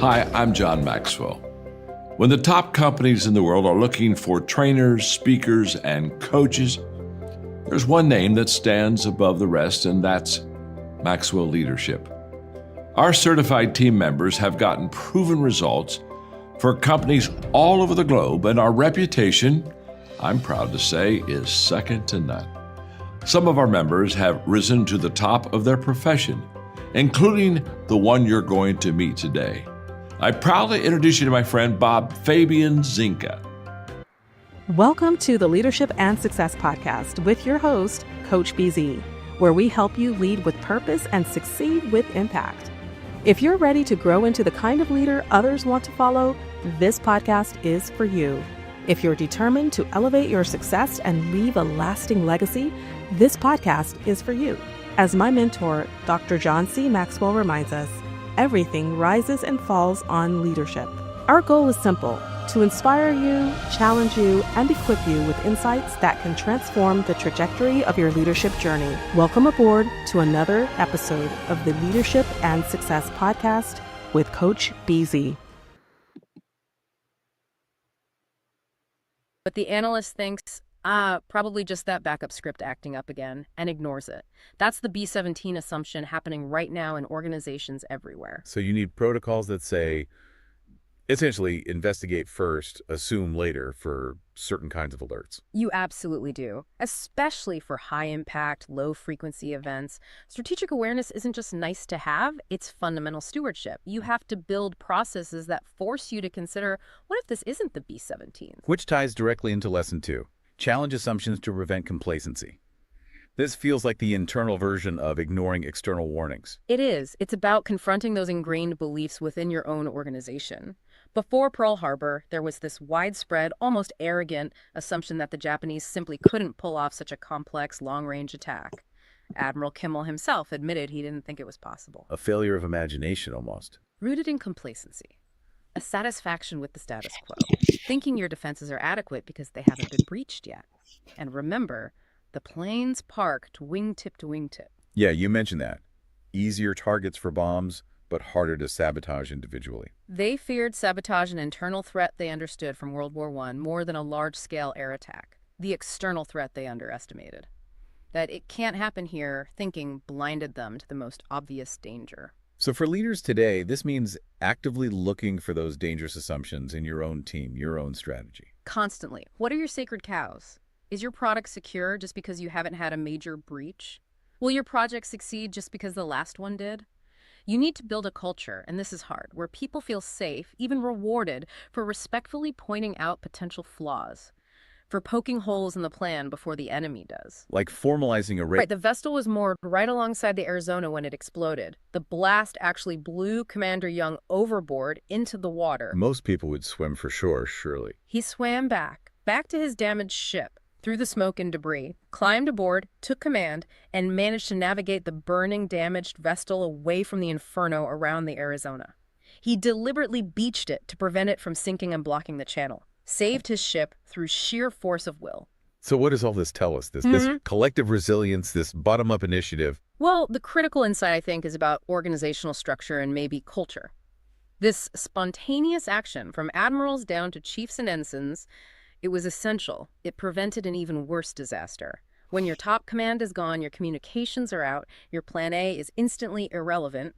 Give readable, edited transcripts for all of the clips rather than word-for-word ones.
Hi, I'm John Maxwell. When the top companies in the world are looking for trainers, speakers, and coaches, there's one name that stands above the rest, and that's Maxwell Leadership. Our certified team members have gotten proven results for companies all over the globe, and our reputation, I'm proud to say, is second to none. Some of our members have risen to the top of their profession, including the one you're going to meet today. I proudly introduce you to my friend Bob Fabian Zinka. Welcome to the Leadership and Success Podcast with your host, Coach BZ, where we help you lead with purpose and succeed with impact. If you're ready to grow into the kind of leader others want to follow, this podcast is for you. If you're determined to elevate your success and leave a lasting legacy, this podcast is for you. As my mentor, Dr. John C. Maxwell reminds us, everything rises and falls on leadership. Our goal is simple: to inspire you, challenge you, and equip you with insights that can transform the trajectory of your leadership journey. Welcome aboard to another episode of the Leadership and Success Podcast with Coach BZ. But the analyst thinks, probably just that backup script acting up again, and ignores it. That's the B-17 assumption happening right now in organizations everywhere. So you need protocols that say, essentially, investigate first, assume later for certain kinds of alerts. You absolutely do, especially for high-impact, low-frequency events. Strategic awareness isn't just nice to have, it's fundamental stewardship. You have to build processes that force you to consider, what if this isn't the B-17? Which ties directly into Lesson 2. Challenge assumptions to prevent complacency. This feels like the internal version of ignoring external warnings. It is. It's about confronting those ingrained beliefs within your own organization. Before Pearl Harbor, there was this widespread, almost arrogant assumption that the Japanese simply couldn't pull off such a complex, long-range attack. Admiral Kimmel himself admitted he didn't think it was possible. A failure of imagination, almost. Rooted in complacency. A satisfaction with the status quo, thinking your defenses are adequate because they haven't been breached yet. And remember, the planes parked wingtip to wingtip. Yeah, you mentioned that. Easier targets for bombs, but harder to sabotage individually. They feared sabotage, an internal threat they understood from World War I, more than a large-scale air attack. The external threat they underestimated. That it can't happen here, thinking blinded them to the most obvious danger. So for leaders today, this means actively looking for those dangerous assumptions in your own team, your own strategy. Constantly. What are your sacred cows? Is your product secure just because you haven't had a major breach? Will your project succeed just because the last one did? You need to build a culture, and this is hard, where people feel safe, even rewarded, for respectfully pointing out potential flaws, for poking holes in the plan before the enemy does. Like formalizing a Right, the Vestal was moored right alongside the Arizona when it exploded. The blast actually blew Commander Young overboard into the water. Most people would swim for shore, surely. He swam back to his damaged ship, through the smoke and debris, climbed aboard, took command, and managed to navigate the burning, damaged Vestal away from the inferno around the Arizona. He deliberately beached it to prevent it from sinking and blocking the channel. Saved his ship through sheer force of will. So what does all this tell us? This collective resilience, this bottom-up initiative? Well, the critical insight, I think, is about organizational structure and maybe culture. This spontaneous action, from admirals down to chiefs and ensigns, it was essential. It prevented an even worse disaster. When your top command is gone, your communications are out, your plan A is instantly irrelevant,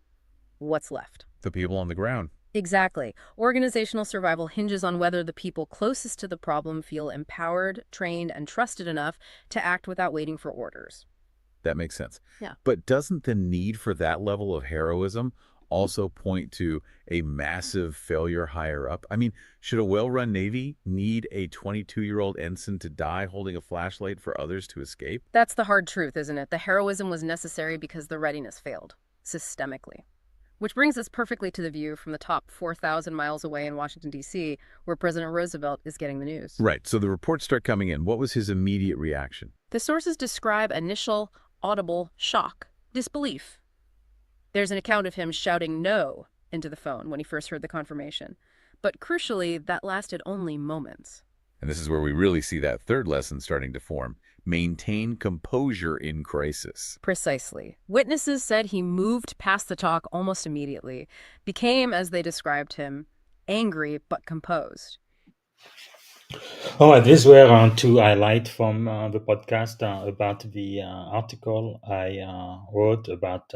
what's left? The people on the ground. Exactly. Organizational survival hinges on whether the people closest to the problem feel empowered, trained, and trusted enough to act without waiting for orders. That makes sense. Yeah. But doesn't the need for that level of heroism also point to a massive failure higher up? I mean, should a well-run Navy need a 22-year-old ensign to die holding a flashlight for others to escape? That's the hard truth, isn't it? The heroism was necessary because the readiness failed, systemically. Which brings us perfectly to the view from the top 4,000 miles away in Washington, D.C., where President Roosevelt is getting the news. Right, so the reports start coming in. What was his immediate reaction? The sources describe initial, audible shock, disbelief. There's an account of him shouting no into the phone when he first heard the confirmation. But crucially, that lasted only moments. And this is where we really see that third lesson starting to form. maintain composure in crisis. Precisely. Witnesses said he moved past the talk almost immediately, became, as they described him, angry but composed. Oh, these were two highlights from the podcast about the article I wrote about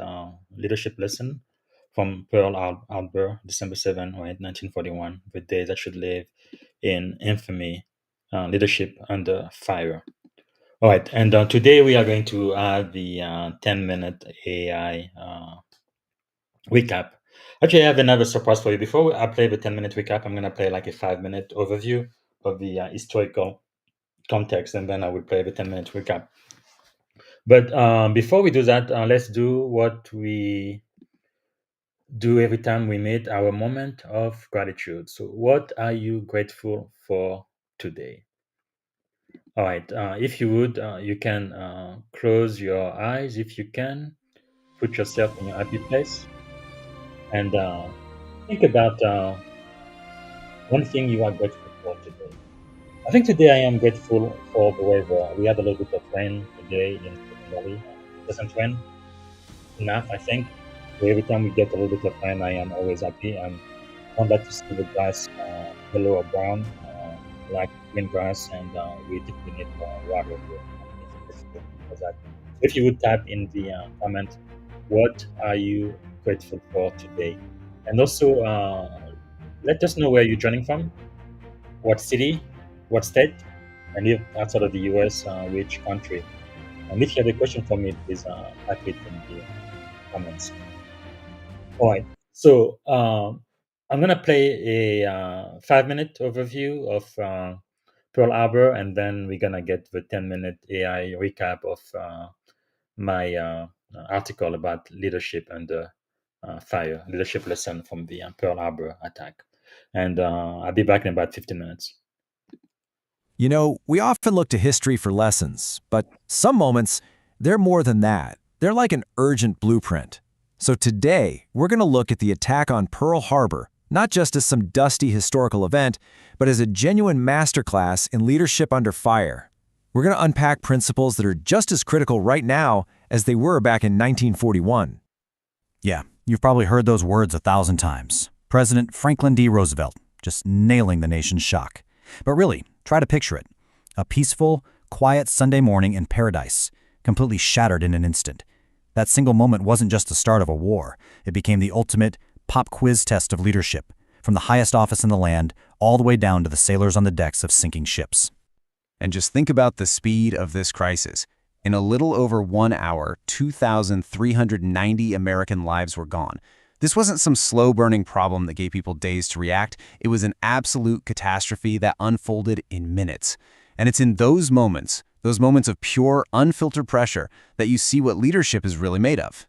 leadership lesson from Pearl Harbor, December 7, 1941, the day that should live in infamy, leadership under fire. All right, and today we are going to have the 10-minute AI recap. Actually, I have another surprise for you. Before I play the 10-minute recap, I'm going to play like a 5-minute overview of the historical context, and then I will play the 10-minute recap. But before we do that, let's do what we do every time we meet, our moment of gratitude. So, what are you grateful for today? All right. If you would, you can close your eyes if you can, put yourself in a happy place, and think about one thing you are grateful for today. I think today I am grateful for the weather. We had a little bit of rain today in Silicon Valley. It doesn't rain enough, I think. So every time we get a little bit of rain, I am always happy. I don't like to see the grass yellow or brown, like green grass, and we definitely need more water here. I'm grateful for that. If you would type in the comment, what are you grateful for today? And also, let us know where you're joining from, what city, what state, and if outside of the US, which country. And if you have a question for me, please type it in the comments. All right. So I'm going to play a 5-minute overview of Pearl Harbor, and then we're going to get the 10-minute AI recap of my article about leadership under fire, leadership lesson from the Pearl Harbor attack. And I'll be back in about 15 minutes. You know, we often look to history for lessons, but some moments, they're more than that. They're like an urgent blueprint. So today, we're going to look at the attack on Pearl Harbor, not just as some dusty historical event, but as a genuine masterclass in leadership under fire. We're going to unpack principles that are just as critical right now as they were back in 1941. Yeah, you've probably heard those words 1,000 times. President Franklin D. Roosevelt, just nailing the nation's shock. But really, try to picture it. A peaceful, quiet Sunday morning in paradise, completely shattered in an instant. That single moment wasn't just the start of a war. It became the ultimate pop quiz test of leadership, from the highest office in the land all the way down to the sailors on the decks of sinking ships. And just think about the speed of this crisis. In a little over 1 hour, 2,390 American lives were gone. This wasn't some slow-burning problem that gave people days to react. It was an absolute catastrophe that unfolded in minutes. And it's in those moments of pure, unfiltered pressure, that you see what leadership is really made of.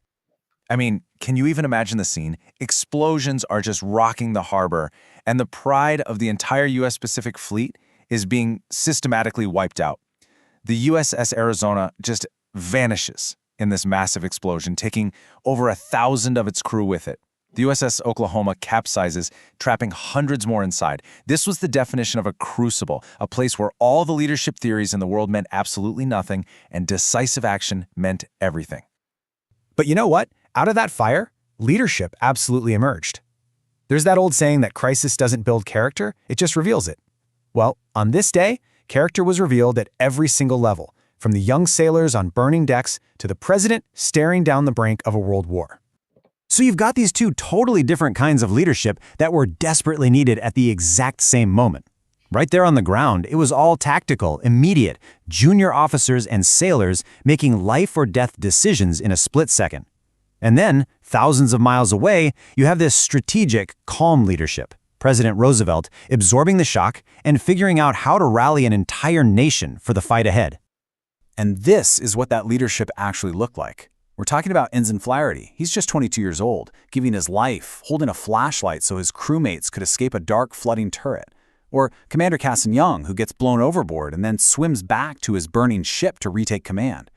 I mean, can you even imagine the scene? Explosions are just rocking the harbor, and the pride of the entire U.S. Pacific Fleet is being systematically wiped out. The USS Arizona just vanishes in this massive explosion, taking over 1,000 of its crew with it. The USS Oklahoma capsizes, trapping hundreds more inside. This was the definition of a crucible, a place where all the leadership theories in the world meant absolutely nothing, and decisive action meant everything. But you know what? Out of that fire, leadership absolutely emerged. There's that old saying that crisis doesn't build character, it just reveals it. Well, on this day, character was revealed at every single level, from the young sailors on burning decks to the president staring down the brink of a world war. So you've got these two totally different kinds of leadership that were desperately needed at the exact same moment. Right there on the ground, it was all tactical, immediate, junior officers and sailors making life or death decisions in a split second. And then, thousands of miles away, you have this strategic, calm leadership. President Roosevelt absorbing the shock and figuring out how to rally an entire nation for the fight ahead. And this is what that leadership actually looked like. We're talking about Ensign Flaherty. He's just 22 years old, giving his life, holding a flashlight so his crewmates could escape a dark, flooding turret. Or Commander Casson Young, who gets blown overboard and then swims back to his burning ship to retake command.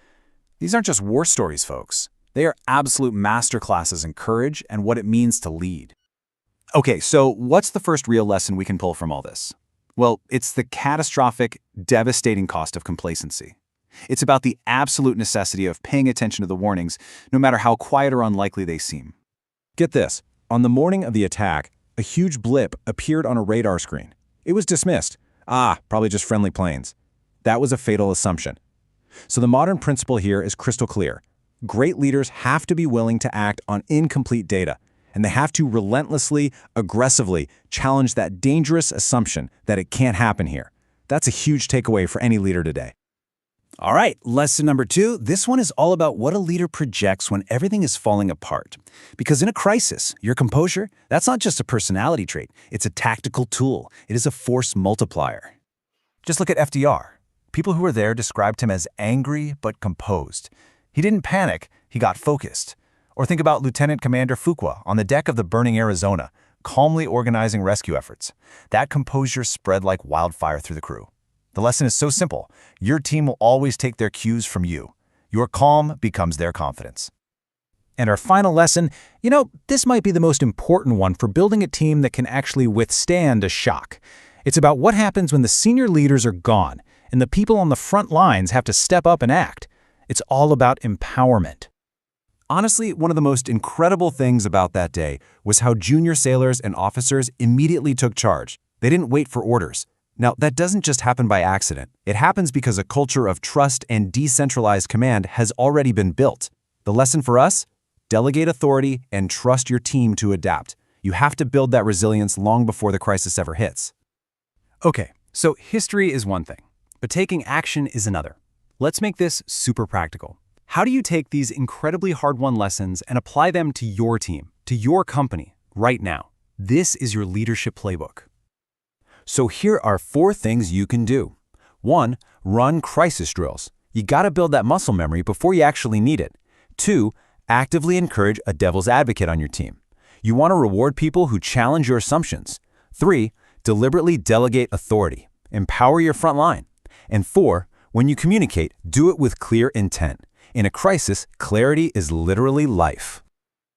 These aren't just war stories, folks. They are absolute masterclasses in courage and what it means to lead. Okay, so what's the first real lesson we can pull from all this? Well, it's the catastrophic, devastating cost of complacency. It's about the absolute necessity of paying attention to the warnings, no matter how quiet or unlikely they seem. Get this. On the morning of the attack, a huge blip appeared on a radar screen. It was dismissed. Probably just friendly planes. That was a fatal assumption. So the modern principle here is crystal clear. Great leaders have to be willing to act on incomplete data, and they have to relentlessly, aggressively challenge that dangerous assumption that it can't happen here. That's a huge takeaway for any leader today. All right, lesson number 2. This one is all about what a leader projects when everything is falling apart. Because in a crisis, your composure, that's not just a personality trait. It's a tactical tool. It is a force multiplier. Just look at FDR. People who were there described him as angry but composed. He didn't panic, he got focused. Or think about Lieutenant Commander Fuqua on the deck of the burning Arizona, calmly organizing rescue efforts. That composure spread like wildfire through the crew. The lesson is so simple. Your team will always take their cues from you. Your calm becomes their confidence. And our final lesson, this might be the most important one for building a team that can actually withstand a shock. It's about what happens when the senior leaders are gone and the people on the front lines have to step up and act. It's all about empowerment. Honestly, one of the most incredible things about that day was how junior sailors and officers immediately took charge. They didn't wait for orders. Now, that doesn't just happen by accident. It happens because a culture of trust and decentralized command has already been built. The lesson for us? Delegate authority and trust your team to adapt. You have to build that resilience long before the crisis ever hits. Okay, so history is one thing, but taking action is another. Let's make this super practical. How do you take these incredibly hard-won lessons and apply them to your team, to your company, right now? This is your leadership playbook. So here are 4 things you can do. 1. Run crisis drills. You gotta build that muscle memory before you actually need it. 2. Actively encourage a devil's advocate on your team. You want to reward people who challenge your assumptions. 3. Deliberately delegate authority. Empower your front line. And 4. When you communicate, do it with clear intent. In a crisis, clarity is literally life.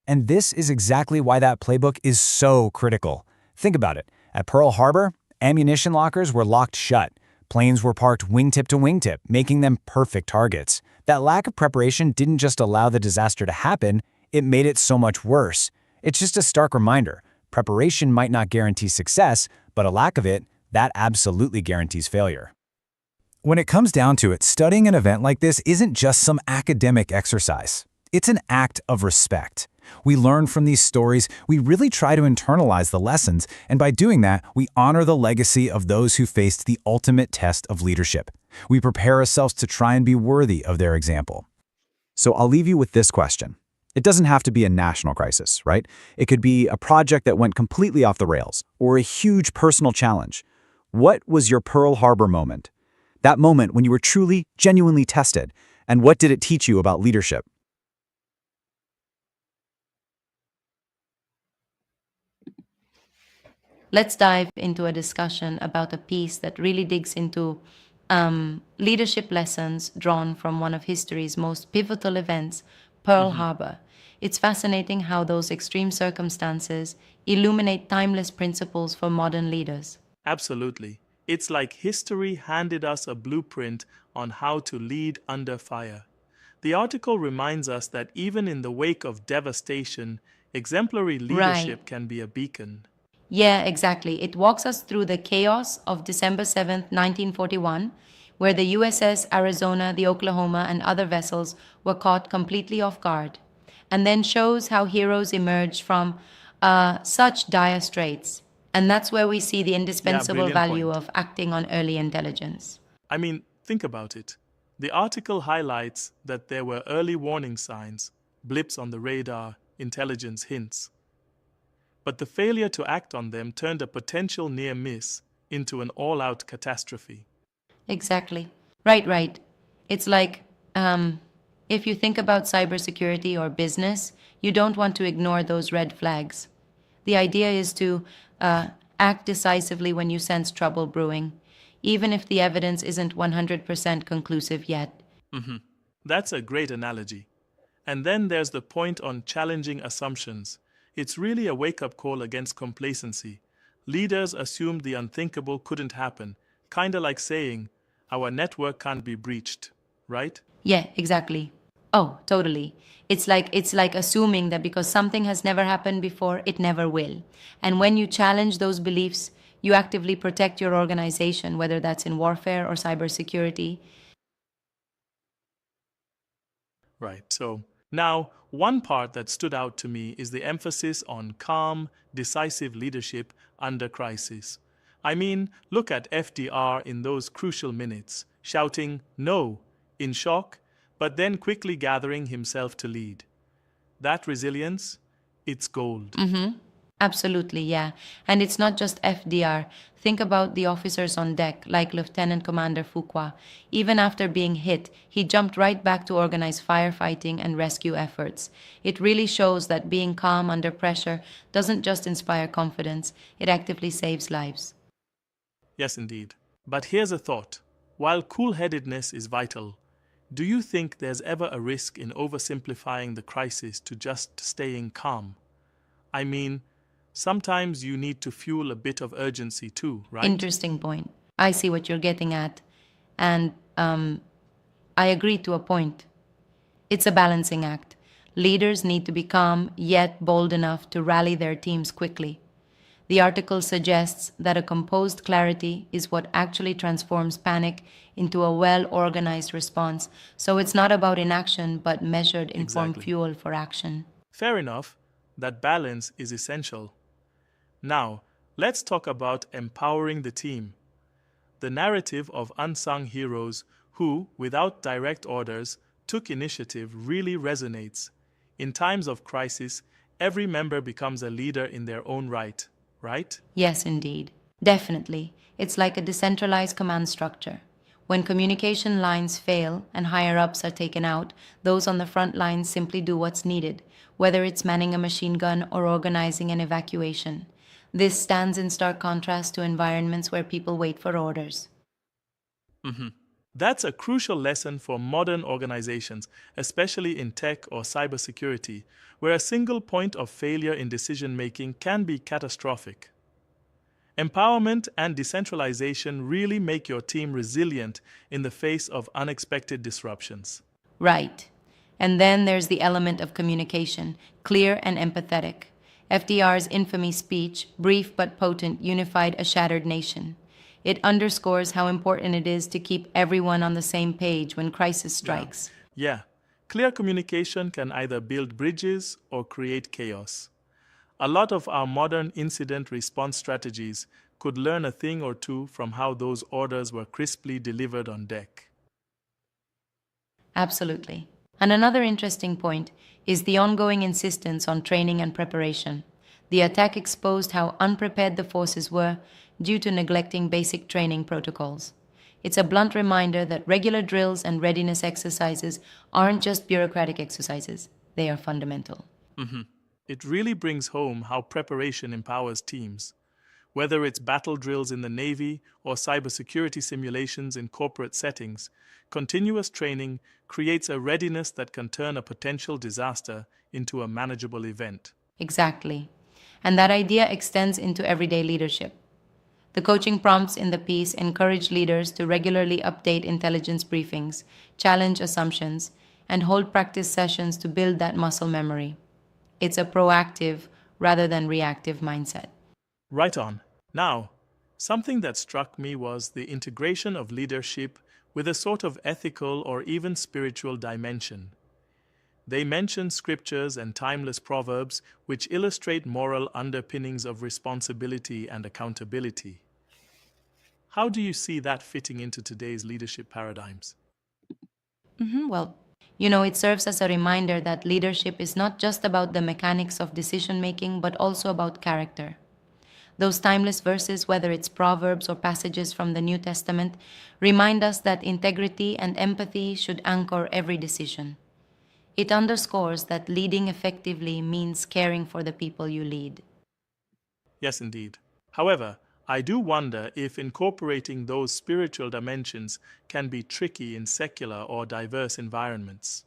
And this is exactly why that playbook is so critical. Think about it. At Pearl Harbor, ammunition lockers were locked shut. Planes were parked wingtip to wingtip, making them perfect targets. That lack of preparation didn't just allow the disaster to happen, it made it so much worse. It's just a stark reminder. Preparation might not guarantee success, but a lack of it, that absolutely guarantees failure. When it comes down to it, studying an event like this isn't just some academic exercise. It's an act of respect. We learn from these stories, we really try to internalize the lessons, and by doing that, we honor the legacy of those who faced the ultimate test of leadership. We prepare ourselves to try and be worthy of their example. So I'll leave you with this question. It doesn't have to be a national crisis, right? It could be a project that went completely off the rails, or a huge personal challenge. What was your Pearl Harbor moment? That moment when you were truly, genuinely tested, and what did it teach you about leadership? Let's dive into a discussion about a piece that really digs into leadership lessons drawn from one of history's most pivotal events, Pearl Harbor. It's fascinating how those extreme circumstances illuminate timeless principles for modern leaders. Absolutely. It's like history handed us a blueprint on how to lead under fire. The article reminds us that even in the wake of devastation, exemplary leadership can be a beacon. Yeah, exactly. It walks us through the chaos of December 7th, 1941, where the USS Arizona, the Oklahoma, and other vessels were caught completely off guard, and then shows how heroes emerge from such dire straits. And that's where we see the indispensable value of acting on early intelligence. I mean, think about it. The article highlights that there were early warning signs, blips on the radar, intelligence hints. But the failure to act on them turned a potential near miss into an all-out catastrophe. Exactly. Right. It's like, if you think about cybersecurity or business, you don't want to ignore those red flags. The idea is to act decisively when you sense trouble brewing, even if the evidence isn't 100% conclusive yet. That's a great analogy. And then there's the point on challenging assumptions. It's really a wake-up call against complacency. Leaders assumed the unthinkable couldn't happen, kinda like saying, our network can't be breached, right? Yeah, exactly. Oh, totally. It's like assuming that because something has never happened before, it never will. And when you challenge those beliefs, you actively protect your organization, whether that's in warfare or cybersecurity. Right. So now, one part that stood out to me is the emphasis on calm, decisive leadership under crisis. I mean, look at FDR in those crucial minutes, shouting no in shock, but then quickly gathering himself to lead. That resilience, it's gold. Absolutely, yeah. And it's not just FDR. Think about the officers on deck, like Lieutenant Commander Fuqua. Even after being hit, he jumped right back to organize firefighting and rescue efforts. It really shows that being calm under pressure doesn't just inspire confidence, it actively saves lives. Yes, indeed. But here's a thought. While cool headedness is vital, do you think there's ever a risk in oversimplifying the crisis to just staying calm? I mean, sometimes you need to fuel a bit of urgency too, right? Interesting point. I see what you're getting at. And I agree to a point. It's a balancing act. Leaders need to be calm, yet bold enough to rally their teams quickly. The article suggests that a composed clarity is what actually transforms panic into a well organized response. So it's not about inaction, but measured, informed Exactly. fuel for action. Fair enough, that balance is essential. Now, let's talk about empowering the team. The narrative of unsung heroes who, without direct orders, took initiative really resonates. In times of crisis, every member becomes a leader in their own right, right? Yes, indeed. Definitely. It's like a decentralized command structure. When communication lines fail and higher ups are taken out, those on the front lines simply do what's needed, whether it's manning a machine gun or organizing an evacuation. This stands in stark contrast to environments where people wait for orders. That's a crucial lesson for modern organizations, especially in tech or cybersecurity, where a single point of failure in decision making can be catastrophic. Empowerment and decentralization really make your team resilient in the face of unexpected disruptions. Right. And then there's the element of communication, clear and empathetic. FDR's infamy speech, brief but potent, unified a shattered nation. It underscores how important it is to keep everyone on the same page when crisis strikes. Yeah, clear communication can either build bridges or create chaos. A lot of our modern incident response strategies could learn a thing or two from how those orders were crisply delivered on deck. Absolutely. And another interesting point is the ongoing insistence on training and preparation. The attack exposed how unprepared the forces were due to neglecting basic training protocols. It's a blunt reminder that regular drills and readiness exercises aren't just bureaucratic exercises, they are fundamental. It really brings home how preparation empowers teams. Whether it's battle drills in the Navy or cybersecurity simulations in corporate settings, continuous training creates a readiness that can turn a potential disaster into a manageable event. Exactly. And that idea extends into everyday leadership. The coaching prompts in the piece encourage leaders to regularly update intelligence briefings, challenge assumptions, and hold practice sessions to build that muscle memory. It's a proactive rather than reactive mindset. Right on. Now, something that struck me was the integration of leadership with a sort of ethical or even spiritual dimension. They mention scriptures and timeless proverbs which illustrate moral underpinnings of responsibility and accountability. How do you see that fitting into today's leadership paradigms? Well, it serves as a reminder that leadership is not just about the mechanics of decision making, but also about character. Those timeless verses, whether it's Proverbs or passages from the New Testament, remind us that integrity and empathy should anchor every decision. It underscores that leading effectively means caring for the people you lead. Yes, indeed. However, I do wonder if incorporating those spiritual dimensions can be tricky in secular or diverse environments.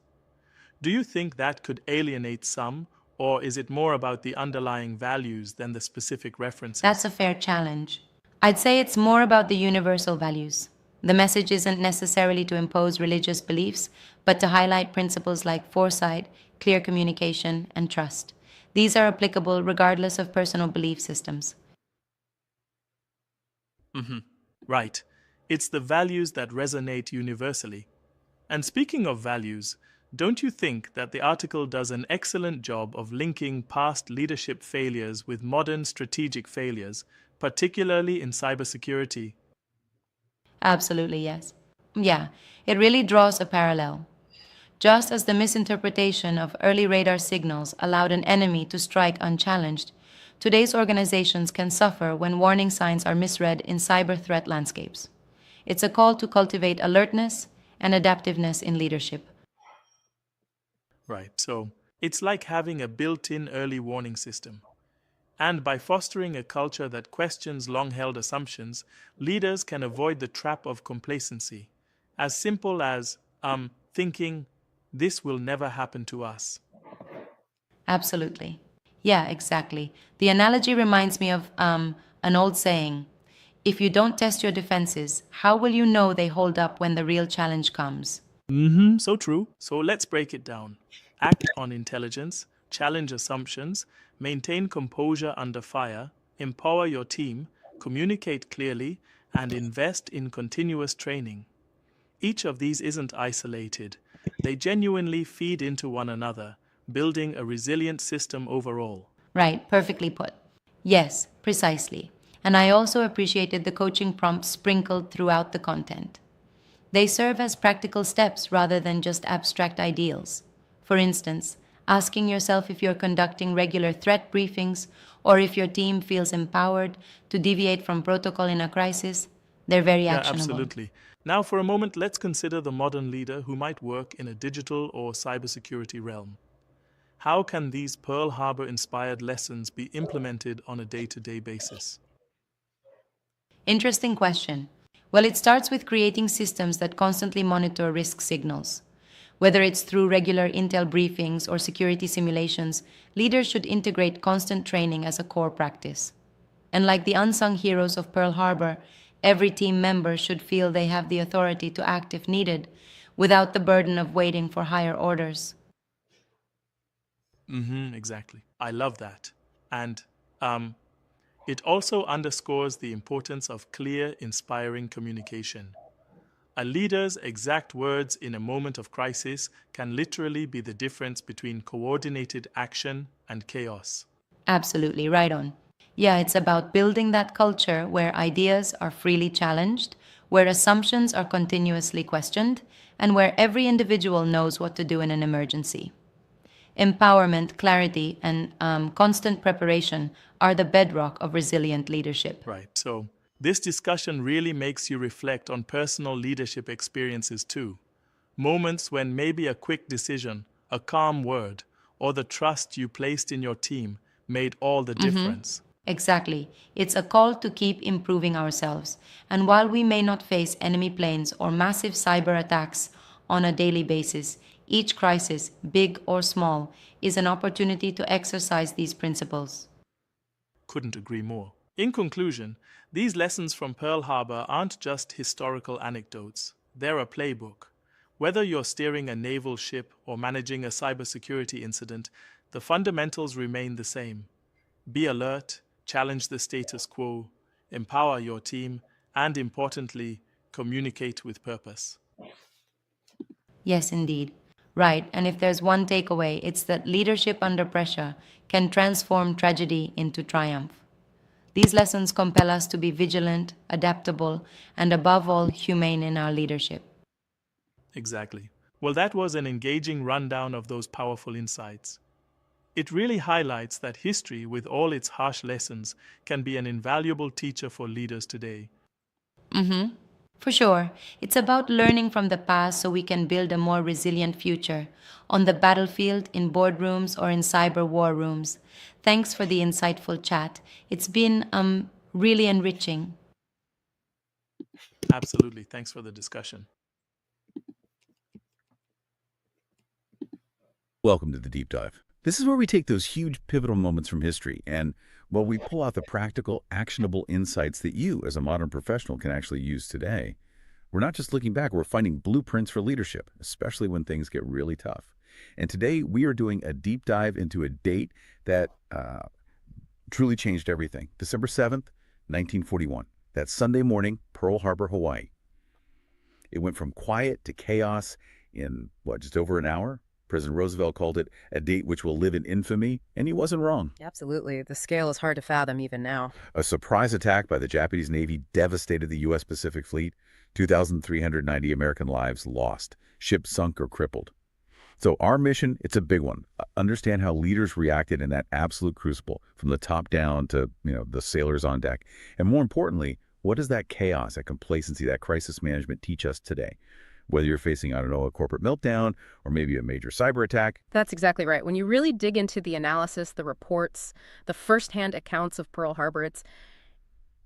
Do you think that could alienate some, or is it more about the underlying values than the specific references? That's a fair challenge. I'd say it's more about the universal values. The message isn't necessarily to impose religious beliefs, but to highlight principles like foresight, clear communication, and trust. These are applicable regardless of personal belief systems. Right. It's the values that resonate universally. And speaking of values, don't you think that the article does an excellent job of linking past leadership failures with modern strategic failures, particularly in cybersecurity? Absolutely, yes. Yeah, it really draws a parallel. Just as the misinterpretation of early radar signals allowed an enemy to strike unchallenged, today's organizations can suffer when warning signs are misread in cyber threat landscapes. It's a call to cultivate alertness and adaptiveness in leadership. Right. So it's like having a built-in early warning system. And by fostering a culture that questions long-held assumptions, leaders can avoid the trap of complacency. As simple as, thinking, this will never happen to us. Absolutely. Yeah, exactly. The analogy reminds me of an old saying: if you don't test your defenses, how will you know they hold up when the real challenge comes? So true. So let's break it down. Act on intelligence, challenge assumptions, maintain composure under fire, empower your team, communicate clearly, and invest in continuous training. Each of these isn't isolated. They genuinely feed into one another, building a resilient system overall. Right, perfectly put. Yes, precisely. And I also appreciated the coaching prompts sprinkled throughout the content. They serve as practical steps rather than just abstract ideals. For instance, asking yourself if you're conducting regular threat briefings or if your team feels empowered to deviate from protocol in a crisis, they're very Yeah, actionable. absolutely. Now, for a moment, let's consider the modern leader who might work in a digital or cybersecurity realm. How can these Pearl Harbor inspired lessons be implemented on a day-to-day basis? Interesting question. Well, it starts with creating systems that constantly monitor risk signals. Whether it's through regular intel briefings or security simulations, leaders should integrate constant training as a core practice. And like the unsung heroes of Pearl Harbor, every team member should feel they have the authority to act if needed, without the burden of waiting for higher orders. Exactly. I love that. And it also underscores the importance of clear, inspiring communication. A leader's exact words in a moment of crisis can literally be the difference between coordinated action and chaos. Absolutely, right on. Yeah, it's about building that culture where ideas are freely challenged, where assumptions are continuously questioned, and where every individual knows what to do in an emergency. Empowerment, clarity, and constant preparation are the bedrock of resilient leadership. Right. So, this discussion really makes you reflect on personal leadership experiences too. Moments when maybe a quick decision, a calm word, or the trust you placed in your team made all the difference. Exactly. It's a call to keep improving ourselves. And while we may not face enemy planes or massive cyber attacks on a daily basis, each crisis, big or small, is an opportunity to exercise these principles. Couldn't agree more. In conclusion, these lessons from Pearl Harbor aren't just historical anecdotes, they're a playbook. Whether you're steering a naval ship or managing a cybersecurity incident, the fundamentals remain the same. Be alert, challenge the status quo, empower your team, and importantly, communicate with purpose. Yes, indeed. Right. And if there's one takeaway, it's that leadership under pressure can transform tragedy into triumph. These lessons compel us to be vigilant, adaptable, and above all, humane in our leadership. Exactly. Well, that was an engaging rundown of those powerful insights. It really highlights that history, with all its harsh lessons, can be an invaluable teacher for leaders today. For sure, it's about learning from the past so we can build a more resilient future on the battlefield, in boardrooms, or in cyber war rooms. Thanks for the insightful chat. It's been really enriching. Absolutely. Thanks for the discussion. Welcome to the Deep Dive. This is where we take those huge pivotal moments from history and, well, we pull out the practical, actionable insights that you, as a modern professional, can actually use today. We're not just looking back, we're finding blueprints for leadership, especially when things get really tough. And today we are doing a deep dive into a date that truly changed everything. December 7th, 1941. That Sunday morning, Pearl Harbor, Hawaii. It went from quiet to chaos in, just over an hour? President Roosevelt called it a date which will live in infamy, and he wasn't wrong. Absolutely. The scale is hard to fathom even now. A surprise attack by the Japanese Navy devastated the U.S. Pacific Fleet. 2,390 American lives lost, ships sunk or crippled. So our mission, it's a big one. Understand how leaders reacted in that absolute crucible, from the top down to, the sailors on deck. And more importantly, what does that chaos, that complacency, that crisis management teach us today? Whether you're facing, a corporate meltdown or maybe a major cyber attack. That's exactly right. When you really dig into the analysis, the reports, the firsthand accounts of Pearl Harbor,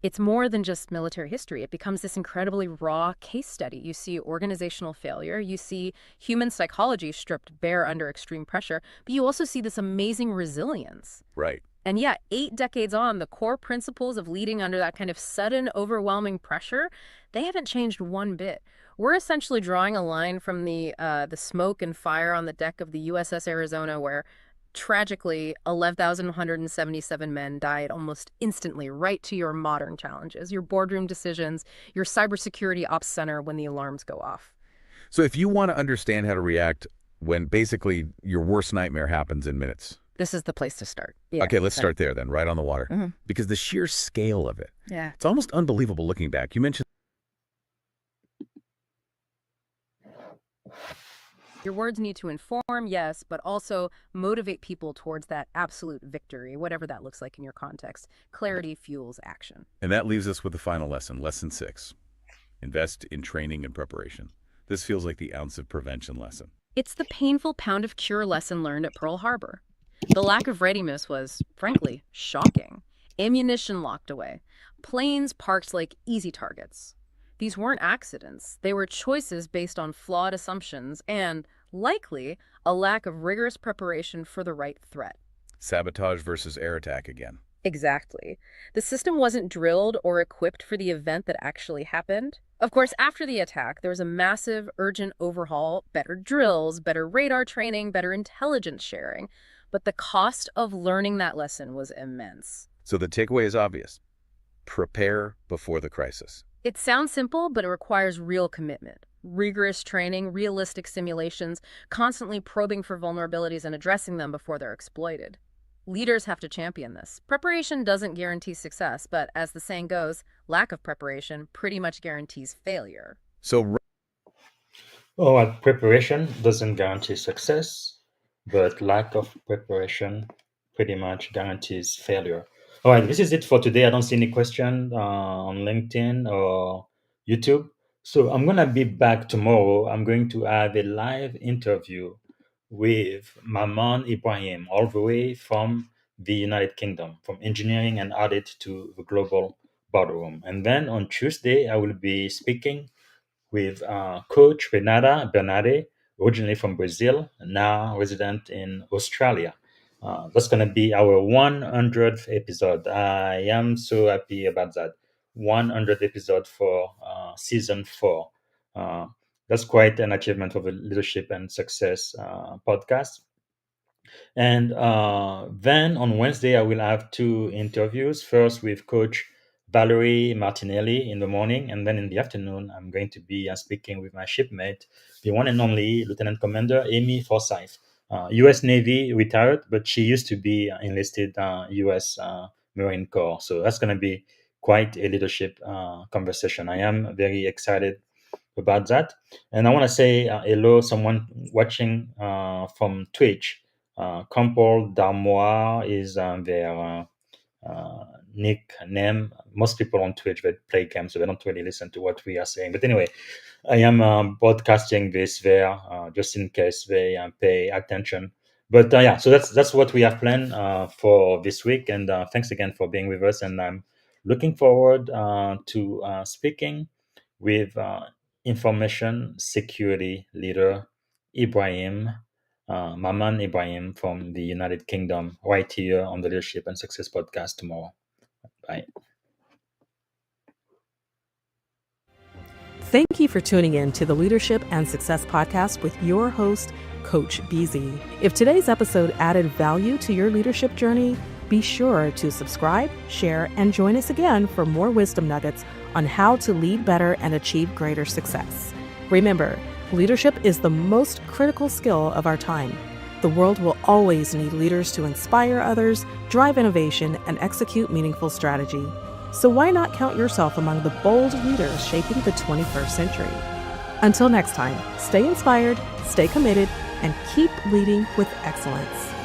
it's more than just military history. It becomes this incredibly raw case study. You see organizational failure, you see human psychology stripped bare under extreme pressure, but you also see this amazing resilience. Right. And 8 decades on, the core principles of leading under that kind of sudden, overwhelming pressure, they haven't changed one bit. We're essentially drawing a line from the smoke and fire on the deck of the USS Arizona, where tragically 11,177 men died almost instantly, right to your modern challenges, your boardroom decisions, your cybersecurity ops center when the alarms go off. So if you want to understand how to react when basically your worst nightmare happens in minutes. This is the place to start. Okay, let's start there then, right on the water. Because the sheer scale of it, it's almost unbelievable looking back. You mentioned your words need to inform, yes, but also motivate people towards that absolute victory, whatever that looks like in your context. Clarity fuels action. And that leaves us with the final lesson, lesson 6. Invest in training and preparation. This feels like the ounce of prevention lesson. It's the painful pound of cure lesson learned at Pearl Harbor. The lack of readiness was, frankly, shocking. Ammunition locked away. Planes parked like easy targets. These weren't accidents. They were choices based on flawed assumptions and, likely, a lack of rigorous preparation for the right threat. Sabotage versus air attack again. Exactly. The system wasn't drilled or equipped for the event that actually happened. Of course, after the attack, there was a massive, urgent overhaul, better drills, better radar training, better intelligence sharing. But the cost of learning that lesson was immense. So the takeaway is obvious. Prepare before the crisis. It sounds simple, but it requires real commitment. Rigorous training, realistic simulations, constantly probing for vulnerabilities and addressing them before they're exploited. Leaders have to champion this. Preparation doesn't guarantee success, but as the saying goes, lack of preparation pretty much guarantees failure. So preparation doesn't guarantee success, but lack of preparation pretty much guarantees failure. All right, this is it for today. I don't see any question on LinkedIn or YouTube. So I'm going to be back tomorrow. I'm going to have a live interview with Maman Ibrahim, all the way from the United Kingdom, from engineering and audit to the global boardroom. And then on Tuesday, I will be speaking with Coach Renata Bernarde, originally from Brazil, now resident in Australia. That's going to be our 100th episode. I am so happy about that. 100th episode for season 4. That's quite an achievement for the Leadership and Success podcast. And then on Wednesday, I will have 2 interviews. First with Coach Valerie Martinelli in the morning, and then in the afternoon, I'm going to be speaking with my shipmate, the one and only Lieutenant Commander Amy Forsyth, U.S. Navy retired, but she used to be enlisted U.S. Marine Corps. So that's going to be quite a leadership conversation. I am very excited about that. And I want to say hello, someone watching from Twitch. Campbell Darmois is their nickname. Most people on Twitch, they play games, so they don't really listen to what we are saying. But anyway, I am broadcasting this there just in case they pay attention. But so that's what we have planned for this week. And thanks again for being with us. And I'm looking forward to speaking with information security leader Maman Ibrahim from the United Kingdom, right here on the Leadership and Success podcast tomorrow. Bye. Thank you for tuning in to the Leadership and Success Podcast with your host, Coach BZ. If today's episode added value to your leadership journey, be sure to subscribe, share, and join us again for more wisdom nuggets on how to lead better and achieve greater success. Remember, leadership is the most critical skill of our time. The world will always need leaders to inspire others, drive innovation, and execute meaningful strategy. So why not count yourself among the bold leaders shaping the 21st century? Until next time, stay inspired, stay committed, and keep leading with excellence.